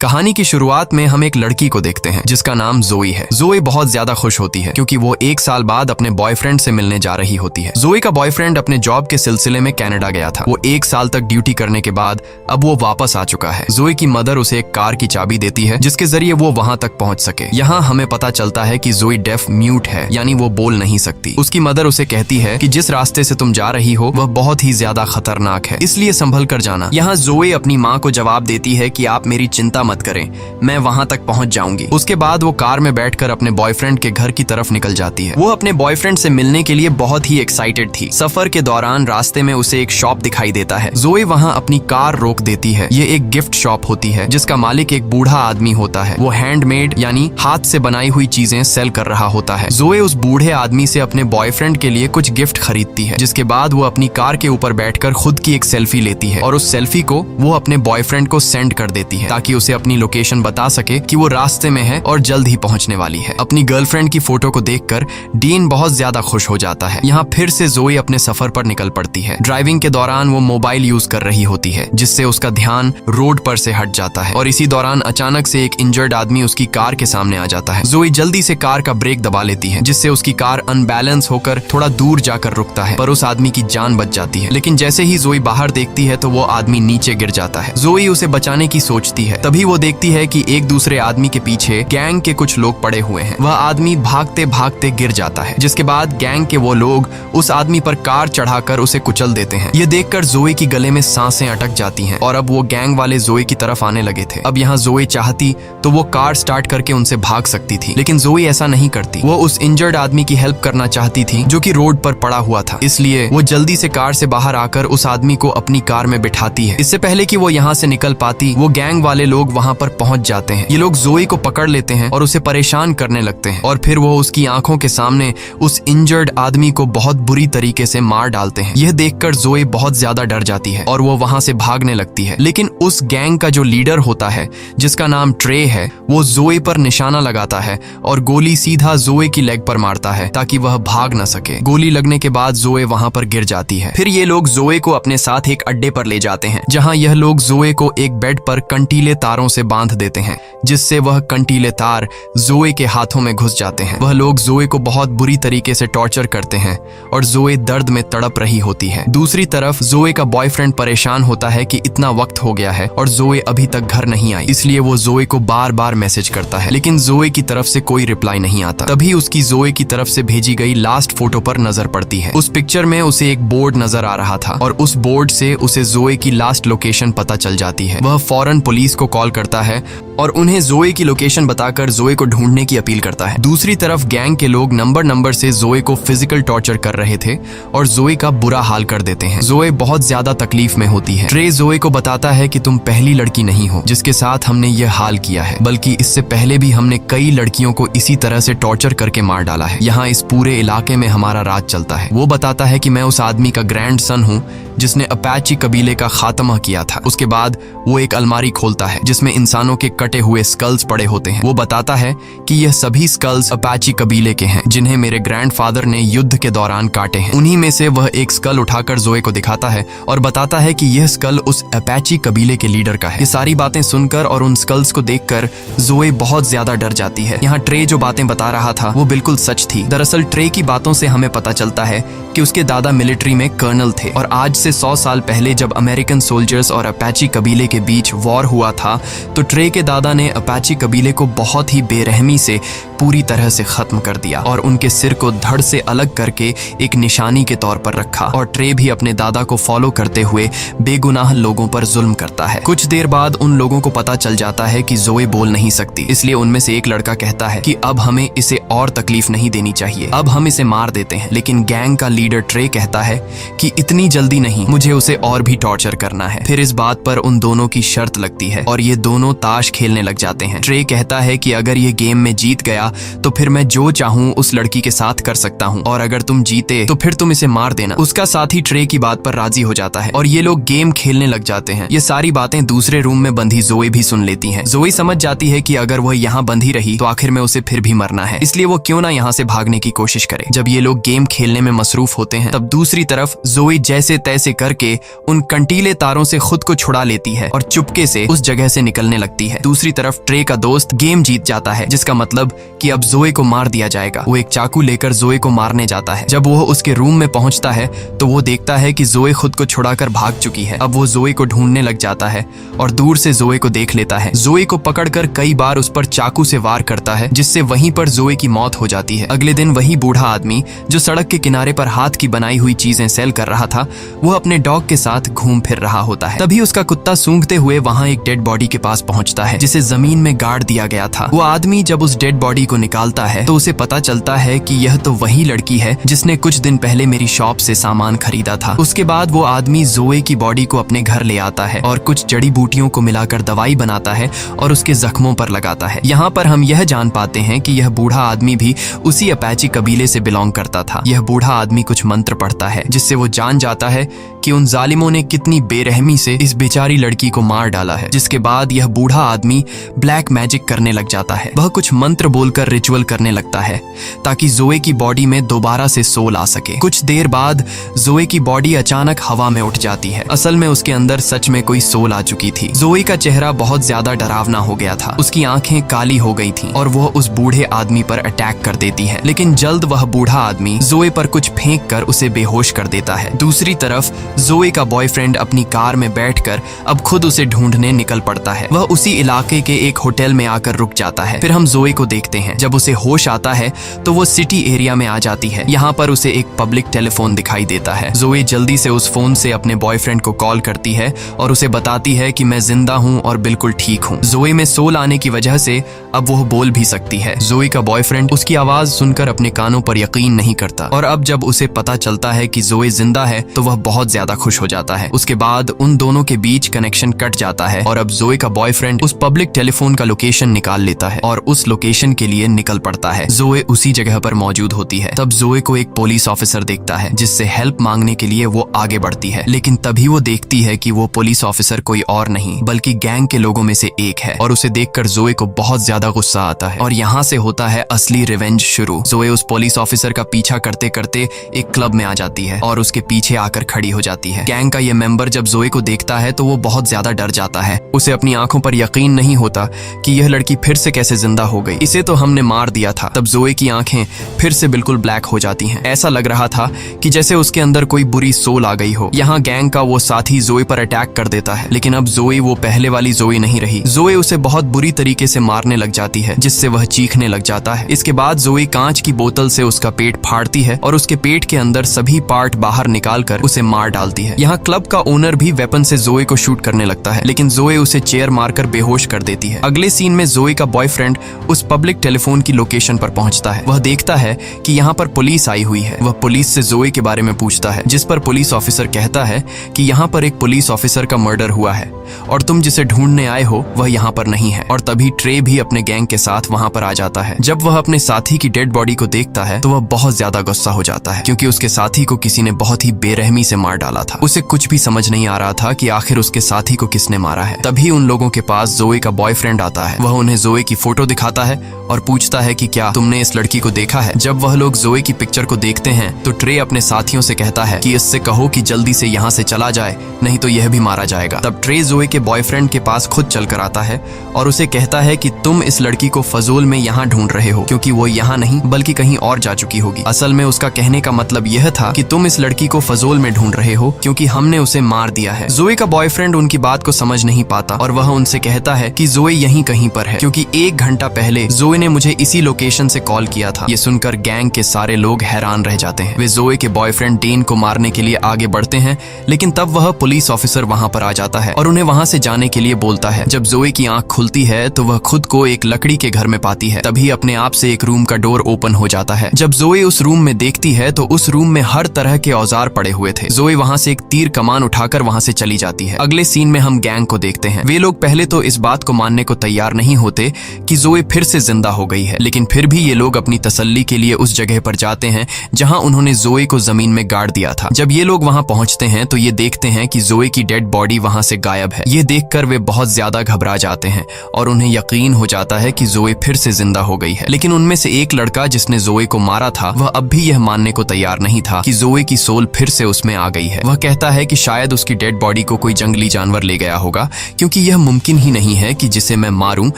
कहानी की शुरुआत में हम एक लड़की को देखते हैं जिसका नाम जोई है। जोई बहुत ज्यादा खुश होती है क्योंकि वो 1 साल बाद अपने बॉयफ्रेंड से मिलने जा रही होती है। जोई का बॉयफ्रेंड अपने जॉब के सिलसिले में कनाडा गया था। वो 1 साल तक ड्यूटी करने के बाद अब वो वापस आ चुका है। जोई की मदर उसे एक कार की चाबी देती है जिसके जरिए वो वहां तक पहुंच सके। यहाँ हमें पता चलता है कि जोई डेफ म्यूट है, यानी वो बोल नहीं सकती। उसकी मदर उसे कहती है कि जिस रास्ते से तुम जा रही हो वह बहुत ही ज्यादा खतरनाक है, इसलिए संभल कर जाना। यहाँ जोई अपनी माँ को जवाब देती है कि आप मेरी चिंता मत करें, मैं वहां तक पहुंच जाऊंगी। उसके बाद वो कार में बैठकर अपने बॉयफ्रेंड के घर की तरफ निकल जाती है। वो अपने बॉयफ्रेंड से मिलने के लिए बहुत ही एक्साइटेड थी। सफर के दौरान रास्ते में उसे एक शॉप दिखाई देता है। जोई वहां अपनी कार रोक देती है। ये एक गिफ्ट शॉप होती है जिसका मालिक एक बूढ़ा आदमी होता है। वो हैंडमेड यानी हाथ से बनाई हुई चीजें सेल कर रहा होता है। जोई उस बूढ़े आदमी से अपने बॉयफ्रेंड के लिए कुछ गिफ्ट खरीदती है, जिसके बाद वो अपनी कार के ऊपर बैठकर खुद की एक सेल्फी लेती है और उस सेल्फी को वो अपने बॉयफ्रेंड को सेंड कर देती है ताकि उसे अपनी लोकेशन बता सके कि वो रास्ते में है और जल्द ही पहुंचने वाली है। अपनी गर्लफ्रेंड की फोटो को देखकर डीन बहुत ज्यादा खुश हो जाता है। यहाँ फिर से जोई अपने सफर पर निकल पड़ती है। ड्राइविंग के दौरान वो मोबाइल यूज कर रही होती है जिससे उसका ध्यान रोड पर से हट जाता है और इसी दौरान अचानक से एक इंजर्ड आदमी उसकी कार के सामने आ जाता है। जोई जल्दी से कार का ब्रेक दबा लेती है जिससे उसकी कार अनबैलेंस होकर थोड़ा दूर जाकर रुकता है, पर उस आदमी की जान बच जाती है। लेकिन जैसे ही जोई बाहर देखती है तो वो आदमी नीचे गिर जाता है। जोई उसे बचाने की सोचती है, तभी वो देखती है कि एक दूसरे आदमी के पीछे गैंग के कुछ लोग पड़े हुए हैं। वह आदमी भागते भागते गिर जाता है, जिसके बाद गैंग के वो लोग उस आदमी पर कार चढ़ाकर उसे कुचल देते हैं। ये देखकर जोई की गले में सांसें अटक जाती हैं और अब वो गैंग वाले जोई की तरफ आने लगे थे। अब यहाँ जोई चाहती तो वो कार स्टार्ट करके उनसे भाग सकती थी, लेकिन जोई ऐसा नहीं करती। वो उस इंजर्ड आदमी की हेल्प करना चाहती थी जो कि रोड पर पड़ा हुआ था, इसलिए वो जल्दी से कार से बाहर आकर उस आदमी को अपनी कार में बिठाती है। इससे पहले कि वो यहाँ से निकल पाती, वो गैंग वाले लोग वहाँ पर पहुंच जाते हैं। ये लोग जोई को पकड़ लेते हैं और उसे परेशान करने लगते हैं और फिर वो उसकी आंखों के सामने उस इंजर्ड आदमी को बहुत बुरी तरीके से मार डालते हैं। यह देखकर जोई बहुत ज्यादा डर जाती है और वो वहां से भागने लगती है। लेकिन उस गैंग का जो लीडर होता है जिसका नाम ट्रे है, वो जोई पर निशाना लगाता है और गोली सीधा जोई की लेग पर मारता है ताकि वह भाग न सके। गोली लगने के बाद जोई वहां पर गिर जाती है। फिर ये लोग जोई को अपने साथ एक अड्डे पर ले जाते हैं जहां यह लोग जोई को एक बेड पर कंटीले तारों से बांध देते हैं, जिससे वह कंटीले तार जोई के हाथों में घुस जाते हैं। वह लोग जोई को बहुत बुरी तरीके से टॉर्चर करते हैं और जोई दर्द में तड़प रही होती है। दूसरी तरफ जोई का बॉयफ्रेंड परेशान होता है कि इतना वक्त हो गया है और जोई अभी तक घर नहीं आई, इसलिए वो जोई को बार बार मैसेज करता है, लेकिन जोई की तरफ से कोई रिप्लाई नहीं आता। तभी उसकी जोई की तरफ से भेजी गई लास्ट फोटो पर नजर पड़ती है। उस पिक्चर में उसे एक बोर्ड नजर आ रहा था और उस बोर्ड से उसे जोई की लास्ट लोकेशन पता चल जाती है। वह फौरन पुलिस को कॉल करता है और उन्हें जोई की लोकेशन बताकर जोई को ढूंढने की अपील करता है। दूसरी तरफ गैंग के लोग नंबर से जोई को फिजिकल टॉर्चर कर रहे थे और जोई का बुरा हाल कर देते हैं। जोई बहुत ज्यादा तकलीफ में होती है। ट्रे जोई को बताता है कि तुम पहली लड़की नहीं हो जिसके साथ हमने यह हाल किया है, बल्कि इससे पहले भी हमने कई लड़कियों को इसी तरह से टॉर्चर करके मार डाला है। यहाँ इस पूरे इलाके में हमारा राज चलता है। वो बताता है कि मैं उस आदमी का ग्रैंडसन हूँ जिसने अपाची कबीले का खात्मा किया था। उसके बाद वो एक अलमारी खोलता है जिसमें इंसानों के कटे हुए स्कल्स पड़े होते हैं। वो बताता है कि यह सभी स्कल्स अपाची कबीले के हैं जिन्हें मेरे ग्रैंडफादर ने युद्ध के दौरान काटे हैं। उन्हीं में से वह एक स्कल उठाकर जोई को दिखाता है और बताता है कि यह स्कल उस अपाची कबीले के लीडर का है। ये सारी बातें सुनकर और उन स्कल्स को देखकर जोई बहुत ज्यादा डर जाती है। यहाँ ट्रे जो बातें बता रहा था वो बिल्कुल सच थी। दरअसल ट्रे की बातों से हमें पता चलता है कि उसके दादा मिलिट्री में कर्नल थे और आज से 100 साल पहले जब अमेरिकन सोल्जर्स और अपाची कबीले के बीच वॉर हुआ था तो ट्रे के दादा ने अपाची कबीले को बहुत ही बेरहमी से पूरी तरह से खत्म कर दिया और उनके सिर को धड़ से अलग करके एक निशानी के तौर पर रखा। और ट्रे भी अपने दादा को फॉलो करते हुए बेगुनाह लोगों पर जुल्म करता है। कुछ देर बाद उन लोगों को पता चल जाता है कि जोई बोल नहीं सकती, इसलिए उनमें से एक लड़का कहता है कि अब हमें इसे और तकलीफ नहीं देनी चाहिए, अब हम इसे मार देते हैं। लेकिन गैंग का लीडर ट्रे कहता है कि इतनी जल्दी नहीं, मुझे उसे और भी टॉर्चर करना है। फिर इस बात पर उन दोनों की शर्त लगती है और ये दोनों ताश खेलने लग जाते हैं। ट्रे कहता है कि अगर ये गेम में जीत गया गया तो फिर मैं जो चाहूँ उस लड़की के साथ कर सकता हूँ, और अगर तुम जीते तो फिर तुम इसे मार देना। उसका साथी ट्रे की बात पर राजी हो जाता है और ये लोग गेम खेलने लग जाते हैं। ये सारी बातें दूसरे रूम में बंधी जोई भी सुन लेती है। जोई समझ जाती है कि अगर वह यहाँ बंधी रही तो आखिर में उसे फिर भी मरना है, इसलिए वो क्यों ना यहाँ से भागने की कोशिश करे। जब ये लोग गेम खेलने में मसरूफ होते हैं तब दूसरी तरफ जोई जैसे तैसे करके उन कंटीले तारों से खुद को छुड़ा लेती है और चुपके से उस जगह से निकलने लगती है। दूसरी तरफ ट्रे का दोस्त गेम जीत जाता है, जिसका मतलब कि अब जोई को मार दिया जाएगा। वो एक चाकू लेकर जोई को मारने जाता है। जब वो उसके रूम में पहुंचता है तो वो देखता है कि जोई खुद को छुड़ाकर भाग चुकी है। अब वो जोई को ढूंढने लग जाता है और दूर से जोई को देख लेता है। जोई को पकड़कर कई बार उस पर चाकू से वार करता है, जिससे वहीं पर जोई की मौत हो जाती है। अगले दिन वही बूढ़ा आदमी जो सड़क के किनारे पर हाथ की बनाई हुई चीजें सेल कर रहा था, वो अपने डॉग के साथ घूम फिर रहा होता है। तभी उसका कुत्ता सूंघते हुए वहां एक डेड बॉडी के पास पहुंचता है, जिसे जमीन में गाड़ दिया गया था। वो आदमी जब उस डेड बॉडी को निकालता है तो उसे पता चलता है कि यह तो वही लड़की है जिसने कुछ दिन पहले मेरी शॉप से सामान खरीदा था। उसके बाद वो आदमी जोए की बॉडी को अपने घर ले आता है और कुछ जड़ी बूटियों को मिलाकर दवाई बनाता है और उसके जख्मों पर लगाता है। यहाँ पर हम यह जान पाते हैं कि यह बूढ़ा आदमी भी उसी अपाची कबीले से बिलोंग करता था। यह बूढ़ा आदमी कुछ मंत्र पढ़ता है, जिससे वो जान जाता है कि उन जालिमों ने कितनी बेरहमी से इस बेचारी लड़की को मार डाला है। जिसके बाद यह बूढ़ा आदमी ब्लैक मैजिक करने लग जाता है। वह कुछ मंत्र बोलकर रिचुअल करने लगता है ताकि जोए की बॉडी में दोबारा से सोल आ सके। कुछ देर बाद जोए की बॉडी अचानक हवा में उठ जाती है। असल में उसके अंदर सच में कोई सोल आ चुकी थी। जोए का चेहरा बहुत ज्यादा डरावना हो गया था। उसकी आंखें काली हो गई थीं और वह उस बूढ़े आदमी पर अटैक कर देती है, लेकिन जल्द वह बूढ़ा आदमी जोए पर कुछ फेंक कर उसे बेहोश कर देता है। दूसरी तरफ जोए का बॉयफ्रेंड अपनी कार में बैठकर अब खुद उसे ढूंढने निकल पड़ता है। वह उसी इलाके के एक होटल में आकर रुक जाता है। फिर हम जोए को देखते हैं। जब उसे होश आता है तो वो सिटी एरिया में आ जाती है। यहाँ पर उसे एक पब्लिक टेलीफोन दिखाई देता है। जोए जल्दी से उस फोन से अपने बॉयफ्रेंड को कॉल करती है और उसे बताती है कि मैं जिंदा हूँ और बिल्कुल ठीक हूँ। जोए में सोल आने की वजह से अब वो बोल भी सकती है। जोए का बॉयफ्रेंड उसकी आवाज सुनकर अपने कानों पर यकीन नहीं करता और अब जब उसे पता चलता है कि जोए जिंदा है तो वह बहुत ज्यादा खुश हो जाता है। उसके बाद उन दोनों के बीच कनेक्शन कट जाता है और अब जोए का बॉयफ्रेंड उस पब्लिक टेलीफोन का लोकेशन निकाल लेता है और उस लोकेशन के लिए निकल पड़ता है। जोए उसी जगह पर मौजूद होती है। तब जोए को एक पुलिस ऑफिसर देखता है, जिससे हेल्प मांगने के लिए वो आगे बढ़ती है, लेकिन तभी वो देखती है कि वो पुलिस ऑफिसर कोई और नहीं बल्कि गैंग के लोगों में से एक है और उसे देखकर जोए को बहुत ज्यादा गुस्सा आता है और यहाँ से होता है असली रिवेंज शुरू। जोए उस पुलिस ऑफिसर का पीछा करते करते एक क्लब में आ जाती है और उसके पीछे आकर खड़ी हो जाती है। गैंग का ये मेंबर जब जोए को देखता है तो वो बहुत ज्यादा डर जाता है। उसे अपनी आंखों पर यकीन नहीं होता कि यह लड़की फिर से कैसे जिंदा हो गई। इसे तो हमने मार दिया था। तब जोए की आंखें फिर से बिल्कुल ब्लैक हो जाती हैं। ऐसा लग रहा था कि जैसे उसके अंदर कोई बुरी सोल आ गई हो। यहाँ गैंग का वो साथी जोए पर अटैक कर देता है, लेकिन अब जोए वो पहले वाली जोए नहीं रही। जोए उसे बहुत बुरी तरीके से मारने लग जाती है, जिससे वह चीखने लग जाता है। इसके बाद जोए कांच की बोतल से उसका पेट फाड़ती है और उसके पेट के अंदर सभी पार्ट बाहर निकालकर उसे मार डालती है। यहाँ क्लब का ओनर भी वेपन से जोए को शूट करने लगता है, लेकिन जोए उसे चेयर मारकर बेहोश कर देती है। अगले सीन में जोए का बॉयफ्रेंड उस पब्लिक टेलीफोन की लोकेशन पर पहुंचता है। वह देखता है कि यहाँ पर पुलिस आई हुई है। वह पुलिस से जोए के बारे में पूछता है, जिस पर पुलिस ऑफिसर कहता है कि यहाँ पर एक पुलिस ऑफिसर का मर्डर हुआ है और तुम जिसे ढूंढने आए हो वह यहाँ पर नहीं है। और तभी ट्रे भी अपने गैंग के साथ वहाँ पर आ जाता है। जब वह अपने साथी की डेड बॉडी को देखता है तो वह बहुत ज्यादा गुस्सा हो जाता है, क्योंकि उसके साथी को किसी ने बहुत ही बेरहमी से मार डाला था। उसे कुछ भी समझ नहीं आ रहा था कि आखिर उसके साथी को किसने मारा है। तभी उन लोगों के पास जोए का बॉयफ्रेंड आता है। वह उन्हें जोए की फोटो दिखाता है और पूछता है कि क्या तुमने इस लड़की को देखा है। जब वह लोग जोए की पिक्चर को देखते हैं तो ट्रे अपने साथियों से कहता है कि इससे कहो कि जल्दी से यहाँ से चला जाए, नहीं तो यह भी मारा जाएगा। तब ट्रे जोए के बॉयफ्रेंड के पास खुद चल कर आता है और उसे कहता है कि तुम इस लड़की को फजूल में यहाँ ढूंढ रहे हो, क्योंकि वो यहाँ नहीं बल्कि कहीं और जा चुकी होगी। असल में उसका कहने का मतलब यह था कि तुम इस लड़की को फजूल में ढूंढ रहे हो क्योंकि हमने उसे मार दिया है। जोए का बॉयफ्रेंड उनकी बात को समझ नहीं पाता और वह उनसे कहता है कि जोए यहीं कहीं पर है, क्योंकि 1 घंटा पहले जोए ने मुझे इसी लोकेशन से कॉल किया था। ये सुनकर गैंग के सारे लोग हैरान रह जाते हैं। वे जोए के बॉयफ्रेंड डेन को मारने के लिए आगे बढ़ते हैं, लेकिन तब वह पुलिस ऑफिसर वहां पर आ जाता है और उन्हें वहां से जाने के लिए बोलता है। जब जोए की आंख खुलती है तो वह खुद को एक लकड़ी के घर में पाती है। तभी अपने आप से एक रूम का डोर ओपन हो जाता है। जब जोए उस रूम में देखती है तो उस रूम में हर तरह के औजार पड़े हुए थे। जोए वहां से एक तीर कमान उठाकर वहां से चली जाती है। अगले सीन में हम गैंग को देखते हैं। वे लोग पहले तो इस बात को मानने को तैयार नहीं होते कि जोए फिर से जिंदा जिंदा हो गई है। लेकिन फिर भी ये लोग अपनी तसल्ली के लिए उस जगह पर जाते हैं जहां उन्होंने जोए को जमीन में गाड़ दिया था। जब ये लोग वहां पहुंचते हैं तो ये देखते हैं कि जोए की डेड बॉडी वहां से गायब है। ये देखकर वे बहुत ज्यादा घबरा जाते हैं और उन्हें यकीन हो जाता है कि जोए फिर से जिंदा हो गई है। लेकिन उनमें से एक लड़का जिसने जोए को मारा था वह अब भी यह मानने को तैयार नहीं था कि जोए की सोल फिर से उसमें आ गई है। वह कहता है कि शायद उसकी डेड बॉडी को कोई जंगली जानवर ले गया होगा, क्योंकि यह मुमकिन ही नहीं है कि जिसे मैं मारूं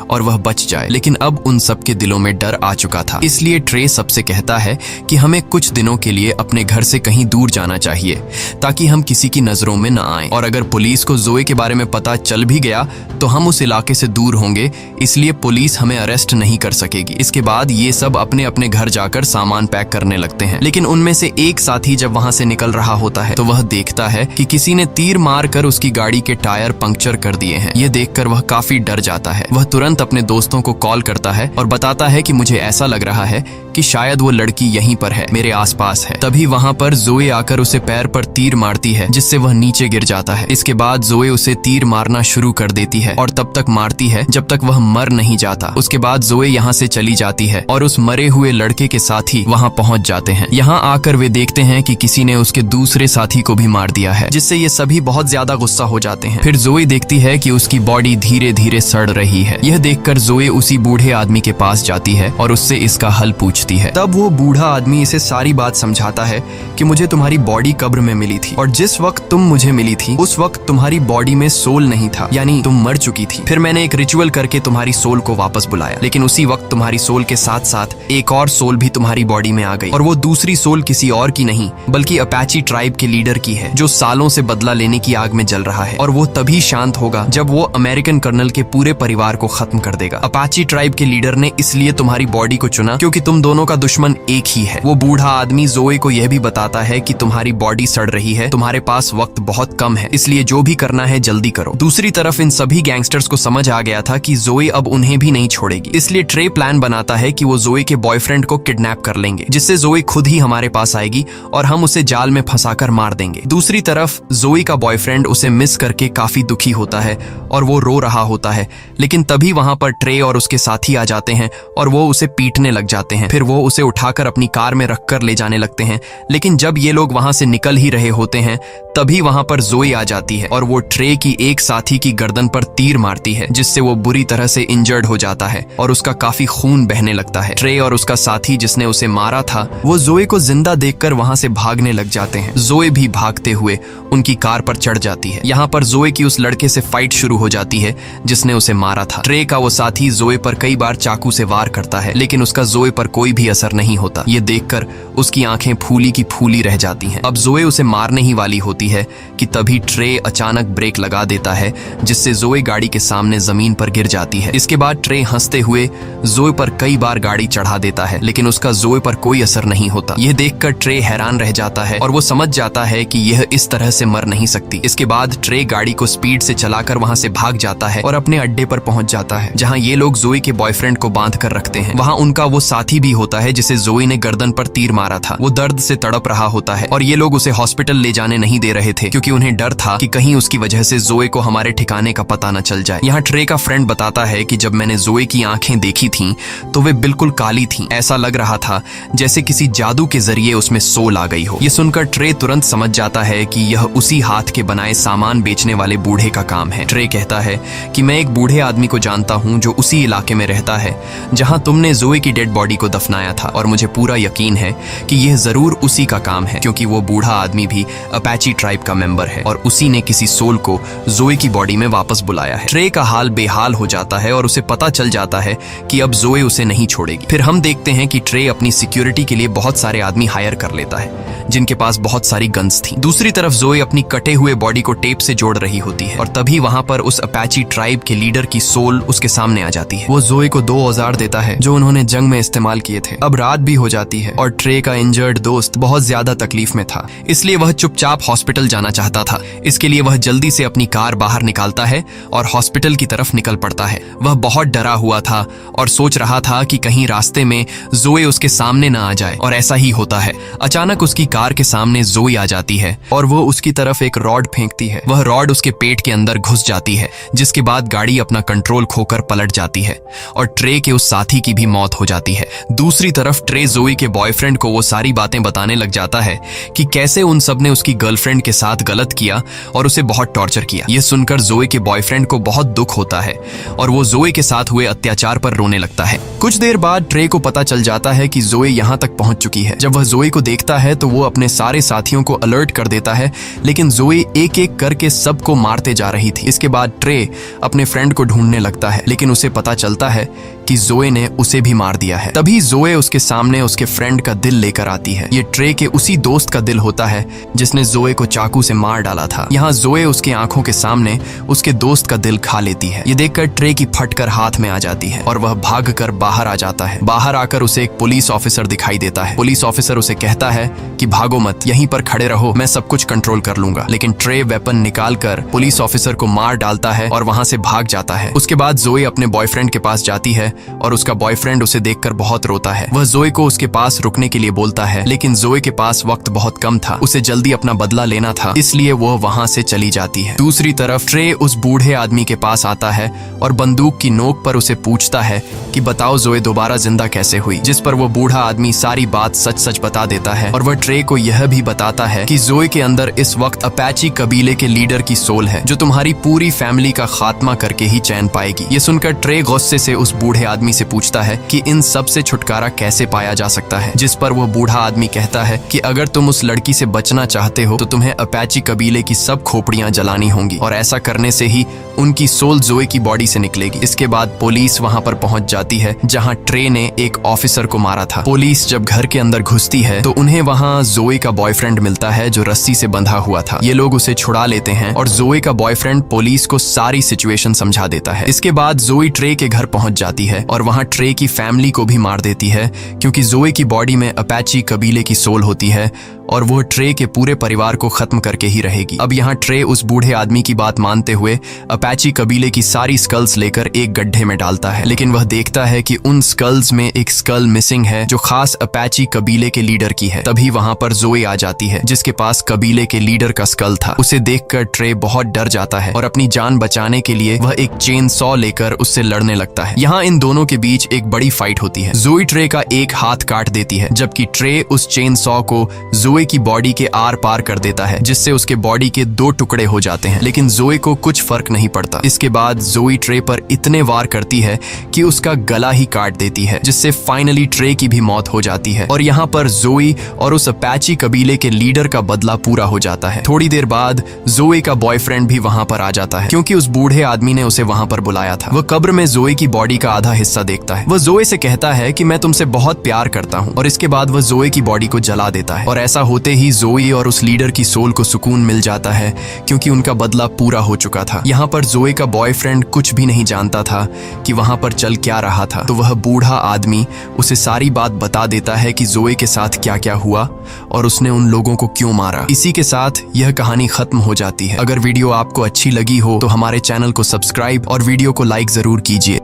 और वह बच जाए। लेकिन अब उन सबके दिलों में डर आ चुका था। इसलिए ट्रे सबसे कहता है कि हमें कुछ दिनों के लिए अपने घर से कहीं दूर जाना चाहिए ताकि हम किसी की नजरों में न आएं। और अगर पुलिस को जोए के बारे में पता चल भी गया तो हम उस इलाके से दूर होंगे, इसलिए पुलिस हमें अरेस्ट नहीं कर सकेगी। इसके बाद ये सब अपने अपने घर जाकर सामान पैक करने लगते हैं। लेकिन उनमें से एक साथी जब वहां से निकल रहा होता है तो वह देखता है कि किसी ने तीर मारकर उसकी गाड़ी के टायर पंक्चर कर दिए हैं। ये देखकर वह काफी डर जाता है। वह तुरंत अपने दोस्तों को कॉल करता है और बताता है कि मुझे ऐसा लग रहा है कि शायद वो लड़की यहीं पर है, मेरे आसपास है। तभी वहां पर जोए आकर उसे पैर पर तीर मारती है जिससे वह नीचे गिर जाता है। इसके बाद जोए उसे तीर मारना शुरू कर देती है और तब तक मारती है जब तक वह मर नहीं जाता। उसके बाद जोए यहाँ से चली जाती है और उस मरे हुए लड़के के साथी वहाँ पहुँच जाते हैं। यहाँ आकर वे देखते हैं कि किसी ने उसके दूसरे साथी को भी मार दिया है, जिससे ये सभी बहुत ज्यादा गुस्सा हो जाते हैं। फिर जोए देखती है कि उसकी बॉडी धीरे धीरे सड़ रही है। यह देखकर जोए उसी बूढ़े आदमी के पास जाती है और उससे इसका हल पूछती है। तब वो बूढ़ा आदमी इसे सारी बात समझाता है कि मुझे तुम्हारी बॉडी कब्र में मिली थी और जिस वक्त तुम मुझे मिली थी उस वक्त तुम्हारी बॉडी में सोल नहीं था, यानी तुम मर चुकी थी। फिर मैंने एक रिचुअल करके तुम्हारी सोल को वापस बुलाया, लेकिन उसी वक्त तुम्हारी सोल के साथ साथ एक और सोल भी तुम्हारी बॉडी में आ गई और वो दूसरी सोल किसी और की नहीं बल्कि अपाची ट्राइब के लीडर की है, जो सालों से बदला लेने की आग में जल रहा है। और वो तभी शांत होगा जब वो अमेरिकन कर्नल के पूरे परिवार को खत्म कर देगा। अपाची ट्राइब के लीडर ने इसलिए तुम्हारी बॉडी को चुना क्योंकि तुम दोनों का दुश्मन एक ही है। वो बूढ़ा आदमी जोए को यह भी बताता है कि तुम्हारी बॉडी सड़ रही है, तुम्हारे पास वक्त बहुत कम है, इसलिए जो भी करना है जल्दी करो। दूसरी तरफ इन सभी गैंगस्टर्स को समझ आ गया था कि जोए अब उन्हें भी नहीं छोड़ेगी, इसलिए ट्रे प्लान बनाता है कि वो जोए के बॉयफ्रेंड को किडनैप कर लेंगे, जिससे जोए खुद ही हमारे पास आएगी और हम उसे जाल में फंसाकर मार देंगे। दूसरी तरफ जोए का बॉयफ्रेंड उसे मिस करके काफी दुखी होता है और वो रो रहा होता है। लेकिन तभी वहां पर ट्रे और उसके साथी आ जाते हैं और वो उसे पीटने लग जाते हैं। फिर वो उसे उठाकर अपनी कार में रखकर ले जाने लगते हैं। लेकिन जब ये लोग वहां से निकल ही रहे होते हैं तभी वहां पर जोए आ जाती है और वो ट्रे की एक साथी की गर्दन पर तीर मारती है, जिससे वो बुरी तरह से इंजर्ड हो जाता है और उसका काफी खून बहने लगता है। ट्रे और उसका साथी जिसने उसे मारा था वो जोए को जिंदा देखकर वहां से भागने लग जाते हैं। जोए भी भागते हुए उनकी कार पर चढ़ जाती है। यहाँ पर जोए की उस लड़के से फाइट शुरू हो जाती है जिसने उसे मारा था। ट्रे का वो साथी जोए पर कई बार चाकू से वार करता है, लेकिन उसका जोए पर कोई भी असर नहीं होता। ये देखकर उसकी आंखें फूली की फूली रह जाती हैं। अब जोए उसे मारने ही वाली होती है कि तभी ट्रे अचानक ब्रेक लगा देता है, जिससे जोए गाड़ी के सामने जमीन पर गिर जाती है। इसके बाद ट्रे हंसते हुए जोए पर कई बार गाड़ी चढ़ा देता है, लेकिन उसका जोए पर कोई असर नहीं होता। यह देखकर ट्रे हैरान रह जाता है और वो समझ जाता है कि यह इस तरह से मर नहीं सकती। इसके बाद ट्रे गाड़ी को स्पीड से चलाकर वहां से भाग जाता है और अपने अड्डे पर पहुंच जाता है, जहां ये लोग जोए के बॉयफ्रेंड को बांध कर रखते हैं। वहां उनका वो साथी भी होता है जिसे जोए ने गर्दन पर तीर मारा था। वो दर्द से तड़प रहा होता है और ये लोग उसे हॉस्पिटल ले जाने नहीं दे रहे थे, क्योंकि उन्हें डर था कि कहीं उसकी वजह से जोए को हमारे ठिकाने का पता न चल जाए। यहाँ ट्रे का फ्रेंड बताता है कि जब मैंने जोए की आंखें देखी थीं तो वे बिल्कुल काली थीं। ऐसा लग रहा था जैसे किसी जादू के जरिए उसमें सोल आ गई हो। ये सुनकर ट्रे तुरंत समझ जाता है कि यह उसी हाथ के बनाए सामान बेचने वाले बूढ़े का काम है। ट्रे कहता है कि मैं एक बूढ़े आदमी को जानता हूँ जो उसी इलाके में रहता है जहाँ तुमने जोए की डेड बॉडी को दफनाया था, और मुझे पूरा यकीन है कि यह जरूर उसी का काम है, क्योंकि वो बूढ़ा आदमी भी अपाची ट्राइब का मेंबर है और उसी ने किसी सोल को जोए की बॉडी में वापस बुलाया है। ट्रे का हाल बेहाल हो जाता है और उसे पता चल जाता है कि अब जोए उसे नहीं छोड़ेगी। फिर हम देखते हैं कि ट्रे अपनी सिक्योरिटी के लिए बहुत सारे आदमी हायर कर लेता है जिनके पास बहुत सारी गन्स थी। दूसरी तरफ जोए अपनी कटे हुए बॉडी को टेप से जोड़ रही होती है और तभी वहां पर उस अपाची ट्राइब के लीडर की सोल उसके सामने आ जाती है। वो जोए को 2 औजार देता है जो उन्होंने जंग में इस्तेमाल किए थे। अब रात भी हो जाती है और ट्रे का इंजर्ड दोस्त बहुत ज्यादा तकलीफ में था, इसलिए वह चुपचाप हॉस्पिटल जाना चाहता था। इसके लिए वह जल्दी से अपनी कार बाहर निकालता है और हॉस्पिटल की तरफ निकल पड़ता है। वह बहुत डरा हुआ था और सोच रहा था कि कहीं रास्ते में जोए उसके सामने न आ जाए, और ऐसा ही होता है। अचानक उसकी कार के सामने जोई आ जाती है और वो उसकी तरफ एक रॉड फेंकती है। वह रॉड उसके पेट के अंदर घुस जाती है, जिसके बाद गाड़ी अपना कंट्रोल खोकर पलट जाती है और ट्रे के उस साथी की भी मौत हो जाती है। दूसरी तरफ ट्रे जोई के बॉयफ्रेंड को वो सारी बातें बताने लग जाता है कि कैसे उन सब ने उसकी गर्लफ्रेंड के साथ गलत किया और उसे बहुत टॉर्चर किया। यह सुनकर जोई के बॉयफ्रेंड को बहुत दुख होता है और वो जोई के साथ हुए अत्याचार पर रोने लगता है। कुछ देर बाद ट्रे को पता चल जाता है कि जोई यहाँ तक पहुंच चुकी है। जब वह जोई को देखता है तो वो अपने सारे साथियों को अलर्ट कर देता है, लेकिन जोई एक एक करके सबको मारते जा रही थी। इसके बाद ट्रे अपने फ्रेंड को ढूंढने लगता है, लेकिन उसे पता चलता है कि जोए ने उसे भी मार दिया है। तभी जोए उसके सामने उसके फ्रेंड का दिल लेकर आती है। ये ट्रे के उसी दोस्त का दिल होता है जिसने जोए को चाकू से मार डाला था। यहाँ जोए उसके आंखों के सामने उसके दोस्त का दिल खा लेती है। ये देखकर ट्रे की फटकर हाथ में आ जाती है और वह भागकर बाहर आ जाता है। बाहर आकर उसे एक पुलिस ऑफिसर दिखाई देता है। पुलिस ऑफिसर उसे कहता है कि भागो मत, यहीं पर खड़े रहो, मैं सब कुछ कंट्रोल कर लूंगा। लेकिन ट्रे वेपन निकालकर पुलिस ऑफिसर को मार डालता है और वहां से भाग जाता है। उसके बाद जोए अपने बॉयफ्रेंड के पास जाती है और उसका बॉयफ्रेंड उसे देखकर बहुत रोता है। वह जोए को उसके पास रुकने के लिए बोलता है, लेकिन जोए के पास वक्त बहुत कम था, उसे जल्दी अपना बदला लेना था, इसलिए वह वहां से चली जाती है। दूसरी तरफ ट्रे उस बूढ़े आदमी के पास आता है और बंदूक की नोक पर उसे पूछता है कि बताओ जोए दोबारा जिंदा कैसे हुई, जिस पर वो बूढ़ा आदमी सारी बात सच सच बता देता है और वह ट्रे को यह भी बताता है कि जोए के अंदर इस वक्त अपाची कबीले के लीडर की सोल है, जो तुम्हारी पूरी फैमिली का खात्मा करके ही चैन पाएगी। ये सुनकर ट्रे गुस्से से उस बूढ़े आदमी से पूछता है कि इन सब से छुटकारा कैसे पाया जा सकता है, जिस पर वो बूढ़ा आदमी कहता है कि अगर तुम उस लड़की से बचना चाहते हो तो तुम्हें अपाची कबीले की सब खोपड़ियां जलानी होंगी और ऐसा करने से ही उनकी सोल जोए की बॉडी से निकलेगी। इसके बाद पुलिस वहां पर पहुंच जाती है जहां ट्रे ने एक ऑफिसर को मारा था। पुलिस जब घर के अंदर घुसती है तो उन्हें वहां जोए का बॉयफ्रेंड मिलता है जो रस्सी से बंधा हुआ था। ये लोग उसे छुड़ा लेते हैं और जोए का बॉयफ्रेंड पुलिस को सारी सिचुएशन समझा देता है। इसके बाद जोई ट्रे के घर पहुंच जाती है और वहां ट्रे की फैमिली को भी मार देती है, क्योंकि जोए की बॉडी में अपाची कबीले की सोल होती है और वो ट्रे के पूरे परिवार को खत्म करके ही रहेगी। अब यहाँ ट्रे उस बूढ़े आदमी की बात मानते हुए अपाची कबीले की सारी स्कल्स लेकर एक गड्ढे में डालता है, लेकिन वह देखता है कि उन स्कल्स में एक स्कल मिसिंग है जो खास अपाची कबीले के लीडर की है। तभी वहां पर जोए आ जाती है जिसके पास कबीले के लीडर का स्कल था। उसे देखकर ट्रे बहुत डर जाता है और अपनी जान बचाने के लिए वह एक चेन सॉ लेकर उससे लड़ने लगता है। यहाँ इन दोनों के बीच एक बड़ी फाइट होती है। जोई ट्रे का एक हाथ काट देती है, जबकि ट्रे उस चेन सॉ को जोए की बॉडी के आर पार कर देता है, जिससे उसके बॉडी के 2 टुकड़े हो जाते हैं, लेकिन जोए को कुछ फर्क नहीं पड़ता। इसके बाद जोई ट्रे पर इतने वार करती है कि उसका गला ही काट देती है, जिससे फाइनली ट्रे की भी मौत हो जाती है और यहाँ पर जोई और उस अपाची कबीले के लीडर का बदला पूरा हो जाता है। थोड़ी देर बाद जोई का बॉयफ्रेंड भी वहां पर आ जाता है, क्योंकि उस बूढ़े आदमी ने उसे वहां पर बुलाया था। वह कब्र में जोई की बॉडी का आधा हिस्सा देखता है। वह जोए से कहता है कि मैं तुमसे बहुत प्यार करता हूँ और इसके बाद वह जोए की बॉडी को जला देता है और ऐसा होते ही जोई और उस लीडर की सोल को सुकून मिल जाता है, क्योंकि उनका बदला पूरा हो चुका था। यहाँ पर जोए का बॉयफ्रेंड कुछ भी नहीं जानता था कि वहां पर चल क्या रहा था, तो वह बूढ़ा आदमी उसे सारी बात बता देता है कि जोए के साथ क्या क्या हुआ और उसने उन लोगों को क्यों मारा। इसी के साथ यह कहानी खत्म हो जाती है। अगर वीडियो आपको अच्छी लगी हो तो हमारे चैनल को सब्सक्राइब और वीडियो को लाइक जरूर कीजिए।